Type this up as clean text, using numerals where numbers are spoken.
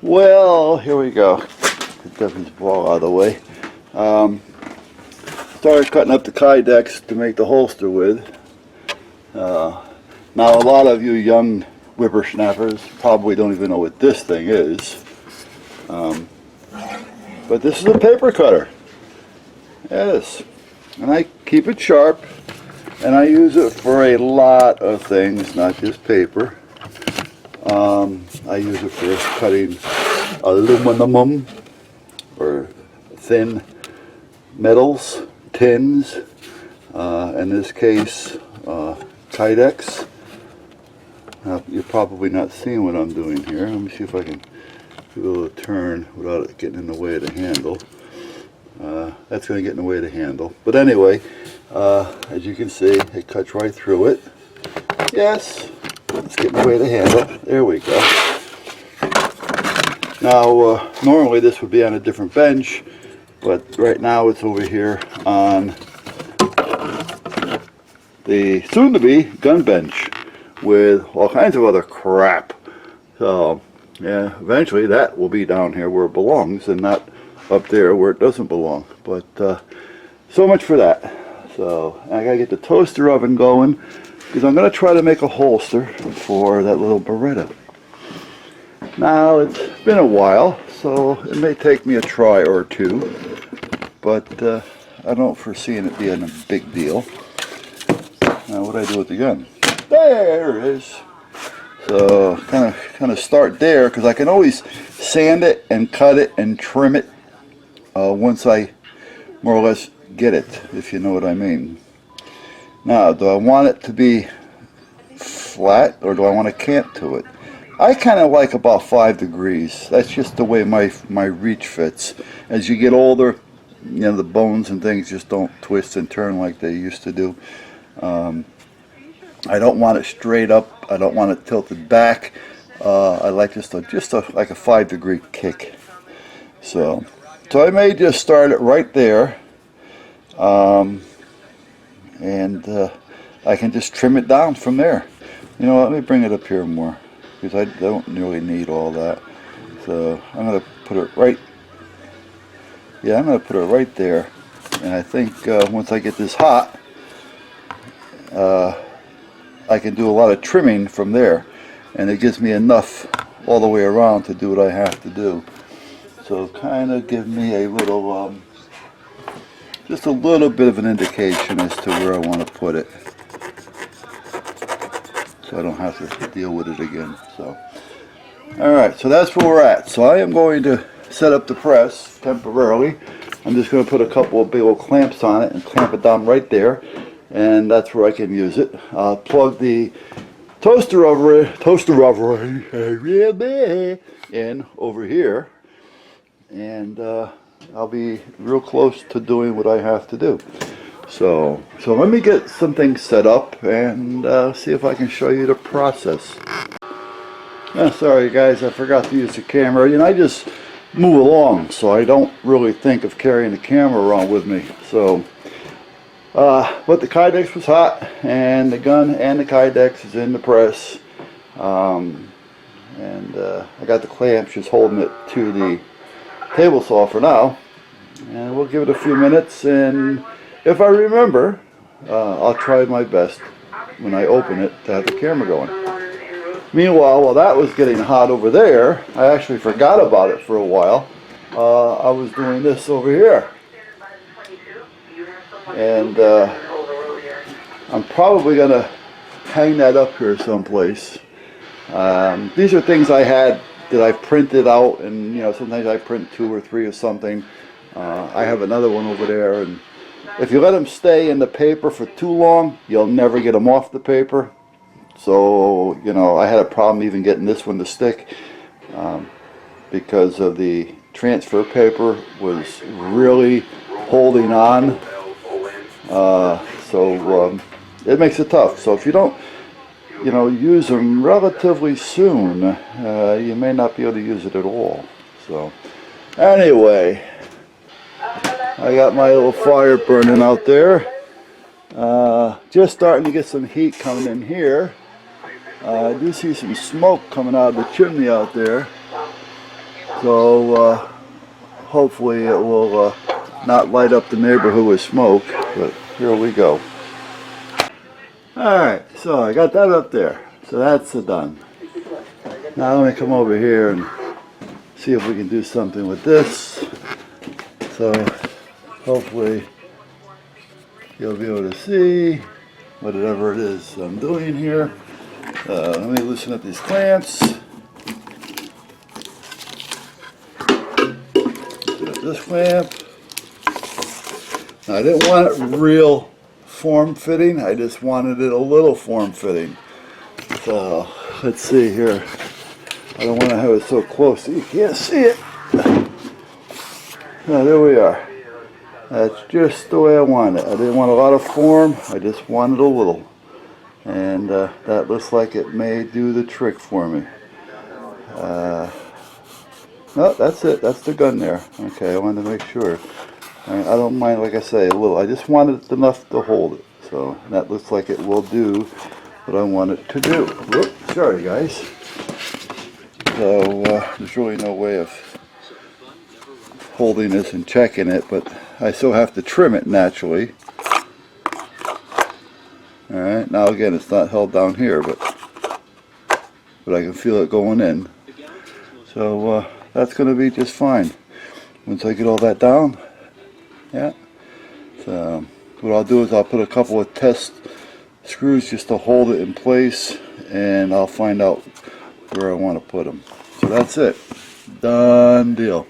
Well, here we go. Get Devin's ball out of the way. Started cutting up the Kydex to make the holster with. Now, a lot of you young whippersnappers probably don't even know what this thing is. But this is a paper cutter. Yes. And I keep it sharp. And I use it for a lot of things, not just paper. I use it for cutting aluminum or thin metals, tins, in this case Kydex. You're probably not seeing what I'm doing here. Let me see if I can do a little turn without it getting in the way of the handle. That's going to get in the way of the handle. But anyway, as you can see, it cuts right through it. Yes, let's get in the way of the handle. There we go. Now, normally this would be on a different bench, but right now it's over here on the soon-to-be gun bench with all kinds of other crap. So, yeah, eventually that will be down here where it belongs and not up there where it doesn't belong. But so much for that. So I gotta get the toaster oven going because I'm gonna try to make a holster for that little Beretta. Now it's been a while, so it may take me a try or two, but I don't foresee it being a big deal. Now what do I do with the gun? There it is. So kind of start there because I can always sand it and cut it and trim it once I more or less get it, if you know what I mean. Now, do I want it to be flat or do I want to cant to it? I kind of like about 5 degrees. That's just the way my reach fits. As you get older, you know, the bones and things just don't twist and turn like they used to do. I don't want it straight up. I don't want it tilted back. I like just like a 5 degree kick. So I may just start it right there, and I can just trim it down from there. You know, let me bring it up here more because I don't really need all that. So I'm going to put it right. Yeah, I'm going to put it right there, and I think once I get this hot, I can do a lot of trimming from there, and it gives me enough all the way around to do what I have to do. So kind of give me a little, just a little bit of an indication as to where I want to put it, so I don't have to deal with it again. So, all right, so that's where we're at. So I am going to set up the press temporarily. I'm just going to put a couple of big old clamps on it and clamp it down right there, and that's where I can use it. I'll plug the toaster oven in over here, and I'll be real close to doing what I have to do. So let me get some things set up and see if I can show you the process. Sorry guys, I forgot to use the camera. You know, I just move along, so I don't really think of carrying the camera around with me. So but the Kydex was hot, and the gun and the Kydex is in the press, and I got the clamps just holding it to the table saw for now, and we'll give it a few minutes, and if I remember, I'll try my best when I open it to have the camera going. Meanwhile, while that was getting hot over there, I actually forgot about it for a while. I was doing this over here, and I'm probably going to hang that up here someplace. These are things I had that I printed out, and you know, sometimes I print 2 or 3 of something. I have another one over there, and if you let them stay in the paper for too long, you'll never get them off the paper. So, you know, I had a problem even getting this one to stick because of the transfer paper was really holding on. So it makes it tough. So if you don't, you know, use them relatively soon, you may not be able to use it at all. So anyway, I got my little fire burning out there. Just starting to get some heat coming in here. I do see some smoke coming out of the chimney out there. So hopefully it will not light up the neighborhood with smoke, but here we go. Alright, so I got that up there. So that's done. Now let me come over here and see if we can do something with this. So hopefully you'll be able to see whatever it is I'm doing here. Let me loosen up these clamps. Loosen up this clamp. Now, I didn't want it real form-fitting. I just wanted it a little form-fitting. So let's see here. I don't want to have it so close that you can't see it. Now there we are. That's just the way I want it. I didn't want a lot of form. I just wanted a little. And that looks like it may do the trick for me. No, that's it. That's the gun there. Okay, I wanted to make sure. I don't mind, like I say, a little. I just wanted it enough to hold it. So that looks like it will do what I want it to do. Whoop, sorry guys. So there's really no way of holding this and checking it, but I still have to trim it naturally. Alright, now again it's not held down here, but I can feel it going in. So that's going to be just fine. Once I get all that down, yeah. So what I'll do is I'll put a couple of test screws just to hold it in place, and I'll find out where I want to put them. So that's it. Done deal.